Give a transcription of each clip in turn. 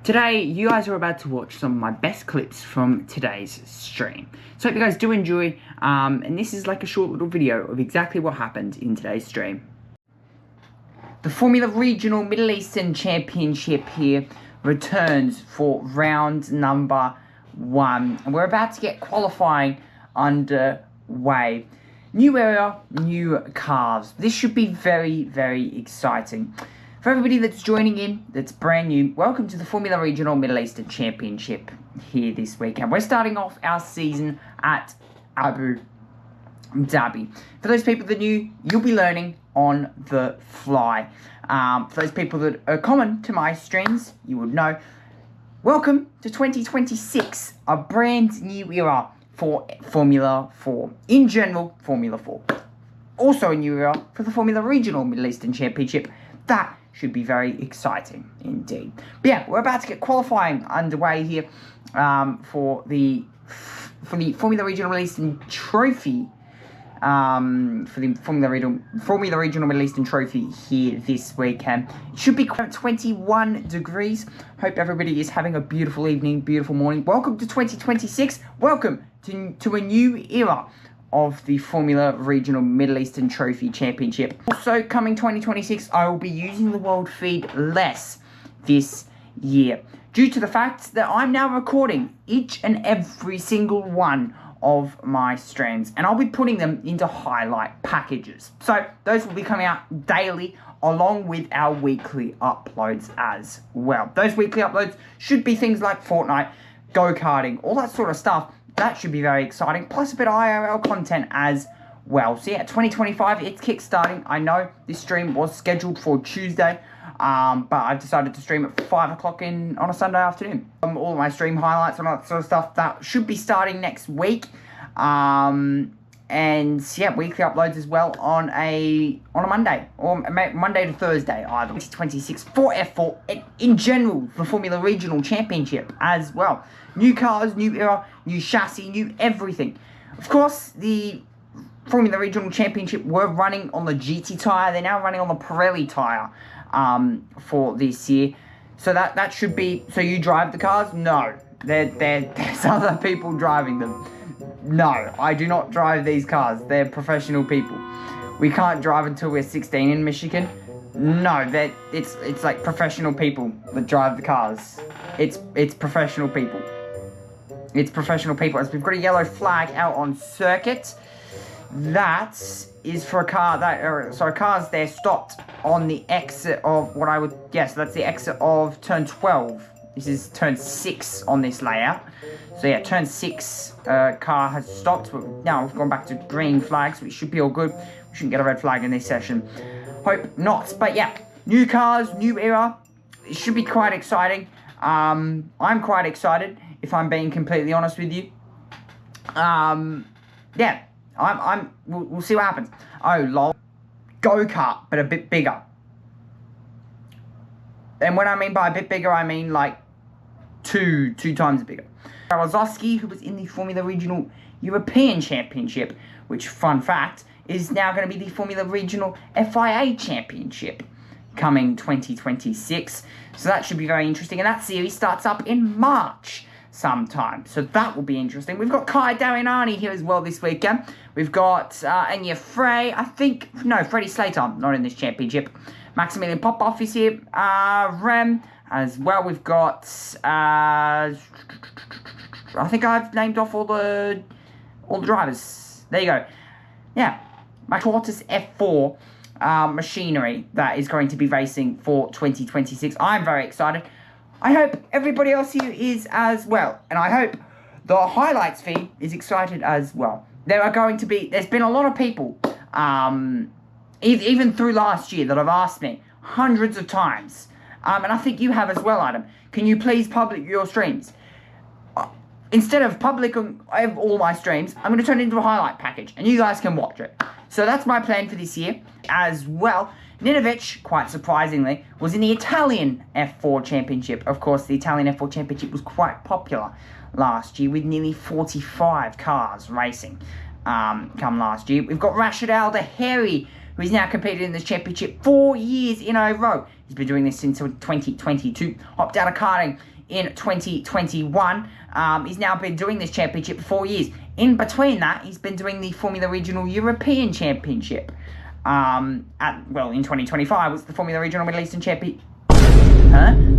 Today, you guys are about to watch some of my best clips from today's stream. So hope you guys do enjoy, and this is like a short little video of exactly what happened in today's stream. The Formula Regional Middle Eastern Championship here returns for round number 1. And we're about to get qualifying underway. New area, new cars. This should be very, very exciting. For everybody that's joining in, that's brand new, welcome to the Formula Regional Middle Eastern Championship here this weekend. We're starting off our season at Abu Dhabi. For those people that are new, you'll be learning on the fly. For those people that are common to my streams, you would know. Welcome to 2026, a brand new era for Formula 4. In general, Formula 4. Also a new era for the Formula Regional Middle Eastern Championship. That should be very exciting indeed. But yeah, we're about to get qualifying underway here for the Formula Regional Middle Eastern Trophy. For the Formula Regional Middle Eastern Trophy here this weekend. It should be 21 degrees. Hope everybody is having a beautiful evening, beautiful morning. Welcome to 2026. Welcome to a new era of the Formula Regional Middle Eastern Trophy Championship. Also, coming 2026, I will be using the world feed less this year, due to the fact that I'm now recording each and every single one of my streams, and I'll be putting them into highlight packages. So those will be coming out daily, along with our weekly uploads as well. Those weekly uploads should be things like Fortnite, go-karting, all that sort of stuff. That should be very exciting, plus a bit of IRL content as well. So yeah, 2025, it's kickstarting. I know this stream was scheduled for Tuesday, but I've decided to stream at 5 o'clock on a Sunday afternoon. All of my stream highlights and all that sort of stuff, that should be starting next week. And yeah, weekly uploads as well on a Monday, or Monday to Thursday either. 2026 for F4, and in general, the Formula Regional Championship as well. New cars, new era, new chassis, new everything. Of course, the Formula Regional Championship were running on the GT tyre. They're now running on the Pirelli tyre for this year. So that should be... So you drive the cars? No. There's other people driving them. No, I do not drive these cars. They're professional people. We can't drive until we're 16 in Michigan. No, it's like professional people that drive the cars. It's professional people. It's professional people. As we've got a yellow flag out on circuit. That is for a car that... So cars there stopped on the exit of what I would... Yes, that's the exit of turn 12. This is turn 6 on this layout. So yeah, turn 6 car has stopped. But now we've gone back to green flags, which should be all good. We shouldn't get a red flag in this session. Hope not. But yeah, new cars, new era. It should be quite exciting. I'm quite excited, if I'm being completely honest with you. Yeah, we'll see what happens. Oh, lol. Go-kart, but a bit bigger. And when I mean by a bit bigger, I mean like two times bigger. Kawasaki, who was in the Formula Regional European Championship, which, fun fact, is now going to be the Formula Regional FIA Championship coming 2026. So that should be very interesting. And that series starts up in March sometime. So that will be interesting. We've got Kai Darianani here as well this weekend. We've got Enya Frey. Freddie Slater, not in this championship. Maximilian Popov is here. Rem as well. We've got... I think I've named off all the drivers. There you go. Yeah. My Tortoise F4 machinery that is going to be racing for 2026. I'm very excited. I hope everybody else here is as well. And I hope the highlights feed is excited as well. There's been a lot of people, even through last year, that have asked me hundreds of times. And I think you have as well, Adam. Can you please public your streams? Instead of public on all my streams, I'm going to turn it into a highlight package. And you guys can watch it. So that's my plan for this year as well. Ninovic, quite surprisingly, was in the Italian F4 Championship. Of course, the Italian F4 Championship was quite popular last year, with nearly 45 cars racing come last year. We've got Rashid Al Daheri, who has now competed in this championship 4 years in a row. He's been doing this since 2022. Hopped out of karting in 2021. He's now been doing this championship for 4 years. In between that, he's been doing the Formula Reginol European Championship. In 2025, it's the Formula Reginol Middle Eastern Championship.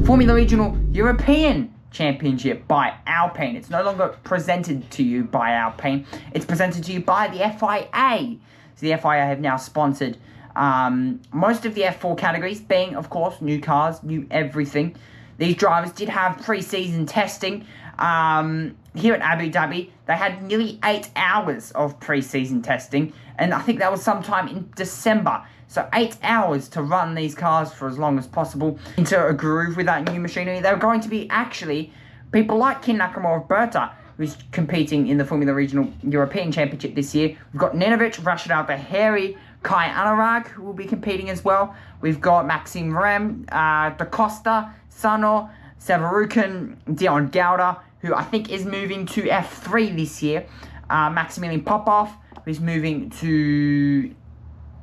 Formula Reginol European Championship by Alpine. It's no longer presented to you by Alpine. It's presented to you by the FIA. So the FIA have now sponsored most of the F4 categories, being, of course, new cars, new everything. These drivers did have pre-season testing. Here at Abu Dhabi, they had nearly 8 hours of pre-season testing, and I think that was sometime in December. So 8 hours to run these cars for as long as possible into a groove with that new machinery. They're going to be actually people like Kin Nakamura Berta, who's competing in the Formula Reginol European Championship this year. We've got Nenovic, Rashid Al-Bahari, Kai Anurag, who will be competing as well. We've got Maxime Rem, Da Costa, Sano, Severukin, Dion Gauda, who I think is moving to F3 this year. Maximilian Popov, who's moving to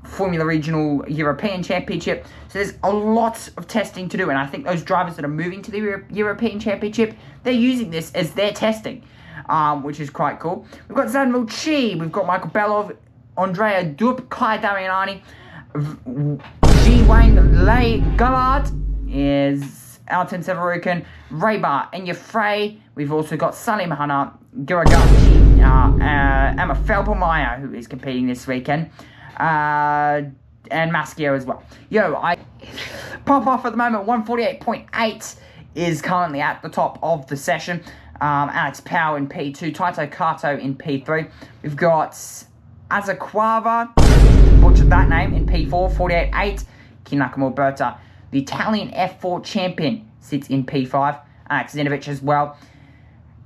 Formula Reginol European Championship. So there's a lot of testing to do, and I think those drivers that are moving to the European Championship, they're using this as their testing, which is quite cool. We've got Zanvil Chi, we've got Michael Belov, Andrea Dup, Kai Darianani, Ji Wang Lei Gallard is Alton Severukin, Raybar Enya Frey. We've also got Salim Hana, Giragachi, Emma Felbermeyer, who is competing this weekend, and Maschio as well. I pop off at the moment. 148.8 is currently at the top of the session. Alex Powell in P2, Taito Kato in P3. We've got Azaquava, butchered that name, in P4, 48.8. Kin Nakamura Berta, the Italian F4 champion, sits in P5. Alex Zinovic as well.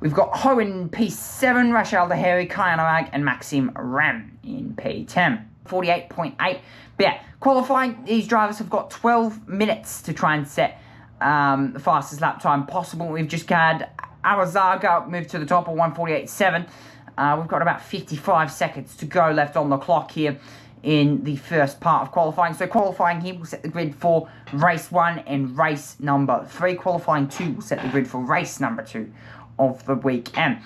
We've got Ho in P7, Rashal Daheri, Kai Anurag, and Maxim Ram in P10. 48.8. But yeah, qualifying, these drivers have got 12 minutes to try and set the fastest lap time possible. We've just had Arazaga move to the top of 148.7. We've got about 55 seconds to go left on the clock here in the first part of qualifying. So qualifying here will set the grid for race 1 and race number 3. Qualifying 2 will set the grid for race number 2 of the weekend.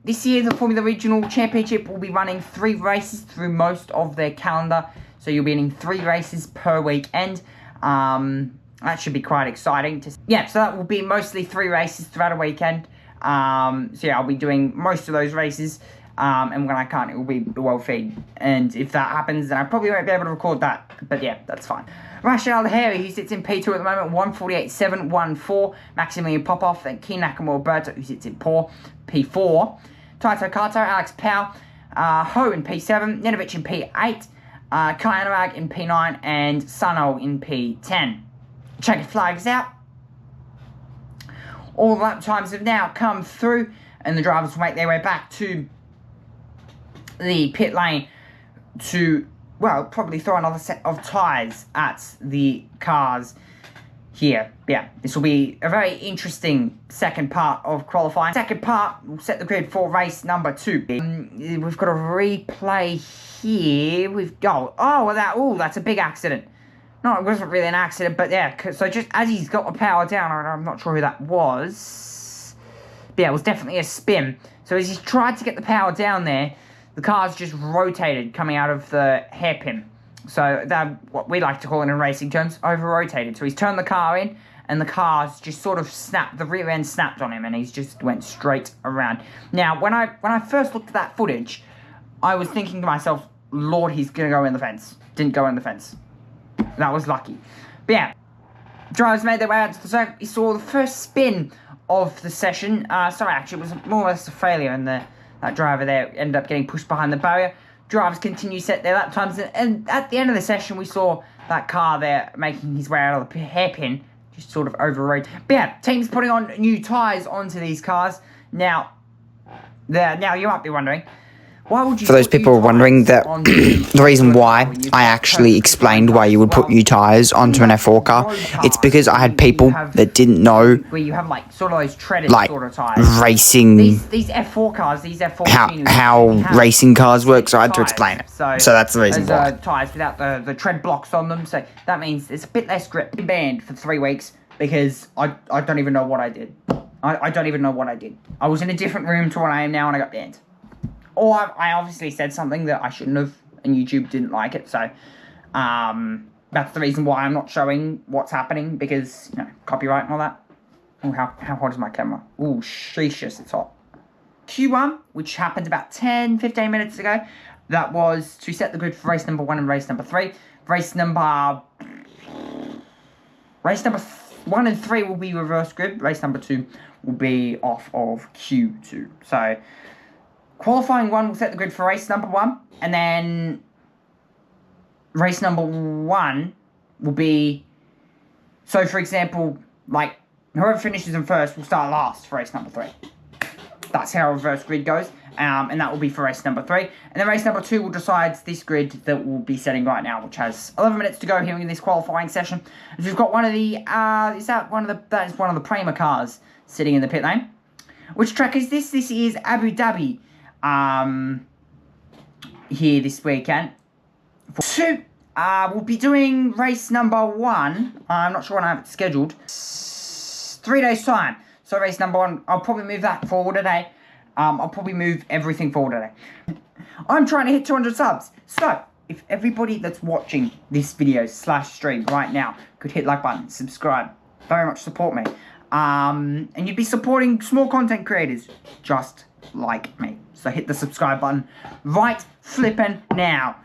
This year, the Formula Reginol Championship will be running 3 races through most of their calendar. So you'll be in 3 races per weekend. That should be quite exciting. So that will be mostly 3 races throughout a weekend. I'll be doing most of those races. And when I can't, it will be the world feed. And if that happens, then I probably won't be able to record that. But yeah, that's fine. Rashid Al-Daheri, who sits in P2 at the moment, 148.714. Maximilian Popov, and Kin Nakamura Berta, who sits in P4. Taito Kato, Alex Powell, Ho in P7, Nenovic in P8, Kai Anurag in P9, and Sano in P10. Checkered flags out. All the lap times have now come through, and the drivers will make their way back to the pit lane to, probably throw another set of tyres at the cars here. Yeah, this will be a very interesting second part of qualifying. Second part will set the grid for race number 2. We've got a replay here. That's a big accident. No, it wasn't really an accident, but yeah, so just as he's got the power down, I'm not sure who that was. But yeah, it was definitely a spin. So as he's tried to get the power down there, the car's just rotated coming out of the hairpin. So that, what we like to call it in racing terms, over-rotated. So he's turned the car in, and the car's just sort of snapped, the rear end snapped on him, and he's just went straight around. Now, when I first looked at that footage, I was thinking to myself, Lord, he's going to go in the fence. Didn't go in the fence. That was lucky. But yeah, drivers made their way out to the circuit. We saw the first spin of the session. Actually, it was more or less a failure, and that driver there ended up getting pushed behind the barrier. Drivers continue to set their lap times, and at the end of the session, we saw that car there making his way out of the hairpin, just sort of over-rotated. But yeah, teams putting on new tyres onto these cars. Now you might be wondering, why would you? For those people wondering, that the reason why I actually explained why you would put new tyres onto an F4 car, it's because I had people that didn't know, where you have like sort of those treaded sort of tyres. Racing. These F4 cars, these F4 how racing cars work, so I had to explain it. So that's the reason why. Tyres without the tread blocks on them, so that means it's a bit less grip. Banned for 3 weeks. because I don't even know what I did. I don't even know what I did. I was in a different room to what I am now, and I got banned. Or I obviously said something that I shouldn't have, and YouTube didn't like it. So that's the reason why I'm not showing what's happening, because, you know, copyright and all that. Oh, how hot is my camera? Oh, sheesh, it's hot. Q1, which happened about 10-15 minutes ago, that was to set the grid for race number 1 and race number 3. Race number 1 and 3 will be reverse grid. Race number 2 will be off of Q2. So qualifying 1 will set the grid for race number 1, and then race number 1 will be, so for example, like, whoever finishes in first will start last for race number 3. That's how reverse grid goes, and that will be for race number 3. And then race number 2 will decide this grid that we'll be setting right now, which has 11 minutes to go here in this qualifying session. If we've got one of the, that is one of the Prima cars sitting in the pit lane. Which track is this? This is Abu Dhabi, here this weekend. For 2, we'll be doing race number 1. I'm not sure when I have it scheduled. 3 days time. So race number 1, I'll probably move that forward a day. I'll probably move everything forward a day. I'm trying to hit 200 subs. So, if everybody that's watching this video / stream right now could hit like button, subscribe, very much support me. And you'd be supporting small content creators just like me. So hit the subscribe button right flippin' now.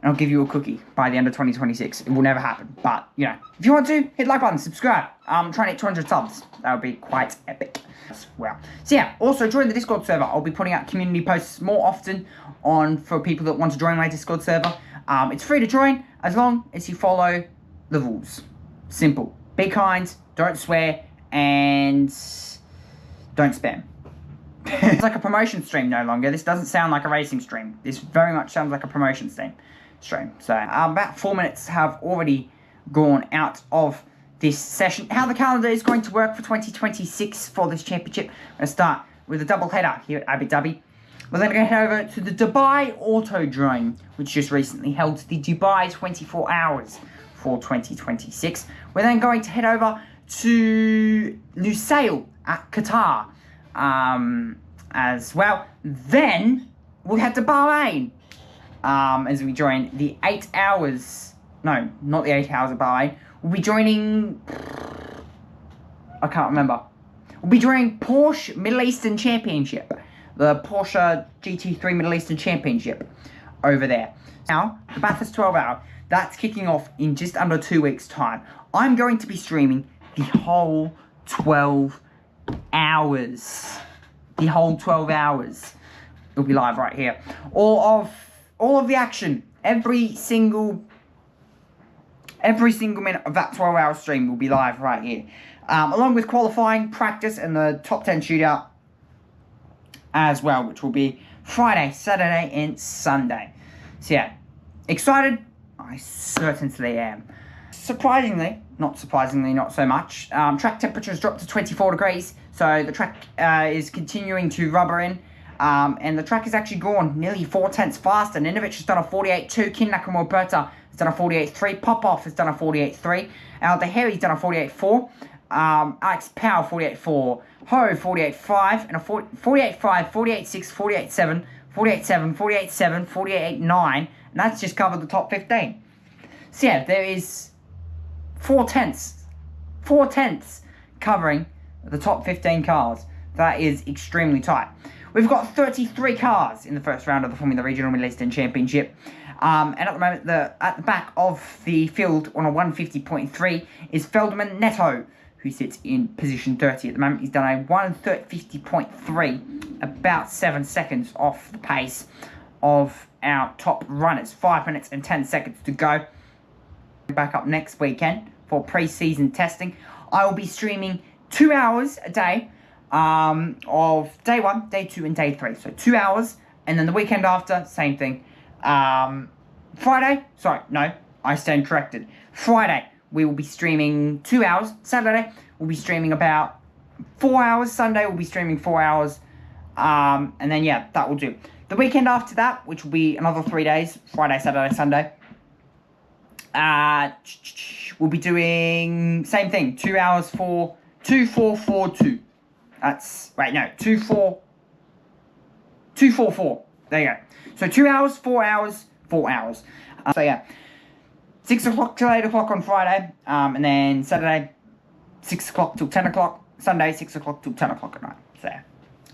And I'll give you a cookie by the end of 2026. It will never happen. But, you know, if you want to, hit like button, subscribe. I'm trying to hit 200 subs. That would be quite epic as well. So yeah, also join the Discord server. I'll be putting out community posts more often for people that want to join my Discord server. It's free to join as long as you follow the rules. Simple. Be kind, don't swear, and don't spam. It's like a promotion stream no longer. This doesn't sound like a racing stream. This very much sounds like a promotion stream. So about 4 minutes have already gone out of this session. How the calendar is going to work for 2026 for this championship. I'm going to start with a double header here at Abu Dhabi. We're then going to head over to the Dubai Autodrome, which just recently held the Dubai 24 Hours for 2026. We're then going to head over to Lusail at Qatar as well. Then we'll head to Bahrain as we join the 8 hours. No, not the 8 hours of Bahrain. We'll be joining, I can't remember. We'll be joining Porsche Middle Eastern Championship. The Porsche GT3 Middle Eastern Championship over there. Now, the Bathurst 12 hour, that's kicking off in just under 2 weeks' time. I'm going to be streaming the whole 12 hours. The whole 12 hours. It'll be live right here. All of the action, every single minute of that 12-hour stream will be live right here. Along with qualifying, practice, and the top 10 shootout as well, which will be Friday, Saturday, and Sunday. So yeah, excited? I certainly am. Surprisingly, not so much. Track temperature has dropped to 24 degrees, so the track is continuing to rubber in. And the track is actually gone nearly 4/10 faster. Ninovic has done a 48.2. Kin Nakamura has done a 48.3. Popov has done a 48.3. Al Daheri's done a 48.4. Alex Powell 48.4. Ho 48.5. And a 48.5, 48.6, 48.7, 48.7, 48.7, 48.9. And that's just covered the top 15. So yeah, there is 4/10 covering the top 15 cars. That is extremely tight. We've got 33 cars in the first round of the Formula Regional Middle Eastern Championship. And at the moment, at the back of the field on a 150.3 is Feldman Neto, who sits in position 30 at the moment. He's done a 150.3, about 7 seconds off the pace of our top runners. 5 minutes and 10 seconds to go. Back up next weekend for pre-season testing. I will be streaming 2 hours a day of day 1, day 2, and day 3. So 2 hours, and then the weekend after, same thing. Friday, sorry, no, I stand corrected. Friday, we will be streaming 2 hours. Saturday, we'll be streaming about 4 hours. Sunday, we'll be streaming 4 hours. And then, yeah, that will do. The weekend after that, which will be another 3 days, Friday, Saturday, Sunday, we'll be doing same thing. 2 hours for 2442. That's right. No, 244. There you go. So 2 hours, 4 hours, 4 hours. So yeah, 6 o'clock till 8 o'clock on Friday, and then Saturday 6 o'clock till 10 o'clock. Sunday 6 o'clock till 10 o'clock at night. So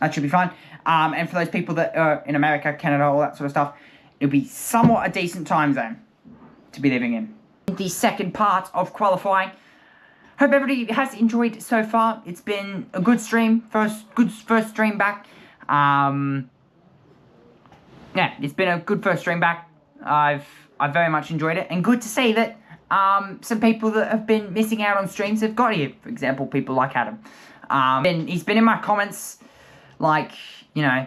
that should be fun. And for those people that are in America, Canada, all that sort of stuff, it'll be somewhat a decent time zone to be living in. The second part of qualifying. Hope everybody has enjoyed so far. It's been a good stream, first stream back. Yeah, it's been a good first stream back. I've very much enjoyed it, and good to see that some people that have been missing out on streams have got here. For example, people like Adam. And he's been in my comments, like, you know,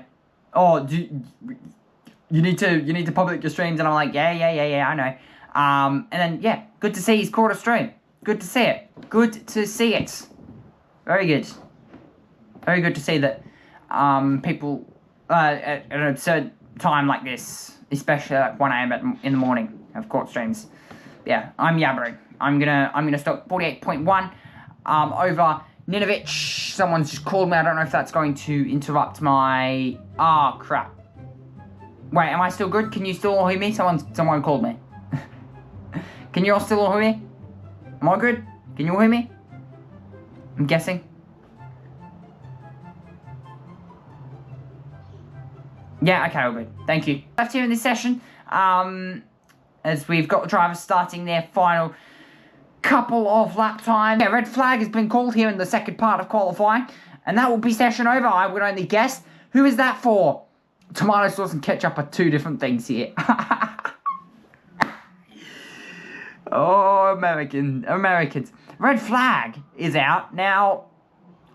oh, you need to public your streams, and I'm like, yeah, I know. And then yeah, good to see he's caught a stream. Good to see it. Good to see it. Very good. Very good to see that people at an absurd time like this, especially like 1 a.m. in the morning, have caught streams. Yeah, I'm yabbering. I'm gonna stop 48.1 over Ninovich. Someone's just called me. I don't know if that's going to interrupt my. Ah, crap. Wait, am I still good? Can you still all hear me? Someone called me. Can you all still all hear me? Am I good? Can you all hear me? I'm guessing. Yeah, okay, all good. Thank you. Left here in this session, as we've got the drivers starting their final couple of lap time. Yeah, red flag has been called here in the second part of qualifying, and that will be session over, I would only guess. Who is that for? Tomato sauce and ketchup are two different things here. Oh, Americans. Red flag is out. Now,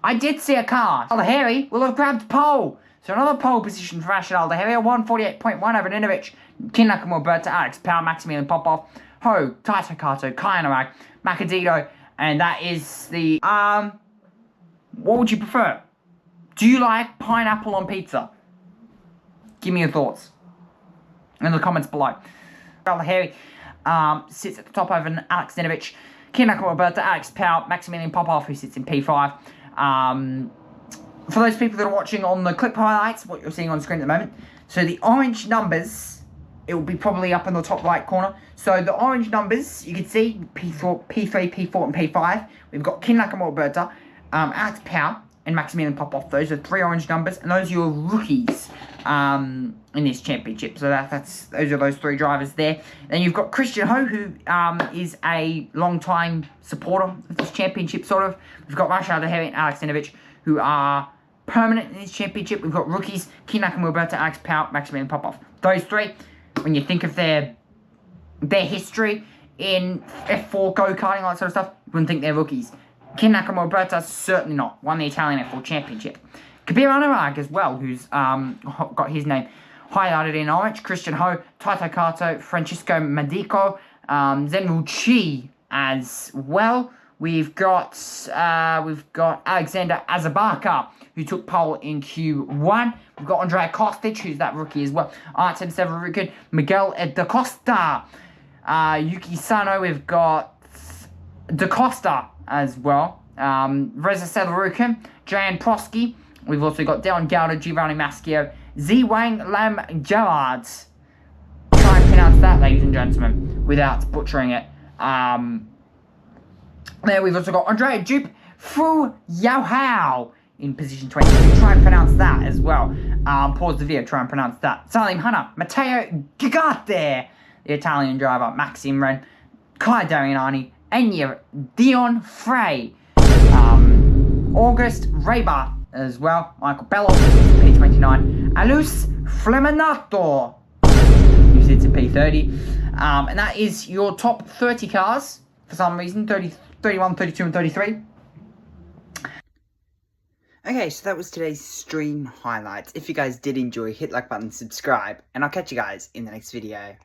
I did see a car. Harry will have grabbed pole. So another pole position for Rashid Aldaharia, 148.1 over Ninovich, Kin Nakamura, Alex Power, Maximilian Popov, Ho, Taito Kato, Kayanarag, Macadito, and that is the, what would you prefer? Do you like pineapple on pizza? Give me your thoughts in the comments below. Aldaharia sits at the top over Alex Ninovich, Kin Nakamura, Alex Power, Maximilian Popov, who sits in P5. For those people that are watching on the clip highlights, what you're seeing on screen at the moment, so the orange numbers, it will be probably up in the top right corner. So the orange numbers, you can see P3, P4, and P5. We've got Kin Nakamura, Alex Power, and Maximilian Popov. Those are 3 orange numbers, and those are your rookies in this championship. So those are those 3 drivers there. Then you've got Christian Ho, who is a long-time supporter of this championship, sort of. We've got Rashid Aldaharia and Alex Ninovich, who are permanent in this championship. We've got rookies, Kin Nakamura, Alex Power, Maximilian Popov. Those 3, when you think of their history in F4 go-karting, all that sort of stuff, you wouldn't think they're rookies. Kin Nakamura, certainly not. Won the Italian F4 championship. Kabir Anurag as well, who's got his name highlighted in orange. Christian Ho, Taito Kato, Francisco Medico, Zenwu Chi as well. We've got Alexander Azabaka, who took pole in Q1. We've got Andrea Kostic, who's that rookie as well. Artem Severukin, Miguel Da Costa, Yuki Sano. We've got Da Costa as well. Reza Severukin, Jan Prosky. We've also got Dylan Gowder, Giovanni Maschio, Zwang Lam Gerard. Try and pronounce that, ladies and gentlemen, without butchering it. There we've also got Andrea Jupe, Fu Yao in position 22. Try and pronounce that as well. Pause the video, try and pronounce that. Salim Hanna, Matteo Gigante, the Italian driver, Maxim Ren, Kai Darianani, Enya Dion Frey, August Raybar as well, Michael Bello, P29, Alus Fleminato, who sits in P30. And that is your top 30 cars, for some reason, 30, 31, 32, and 33. Okay, so that was today's stream highlights. If you guys did enjoy, hit like button, subscribe, and I'll catch you guys in the next video.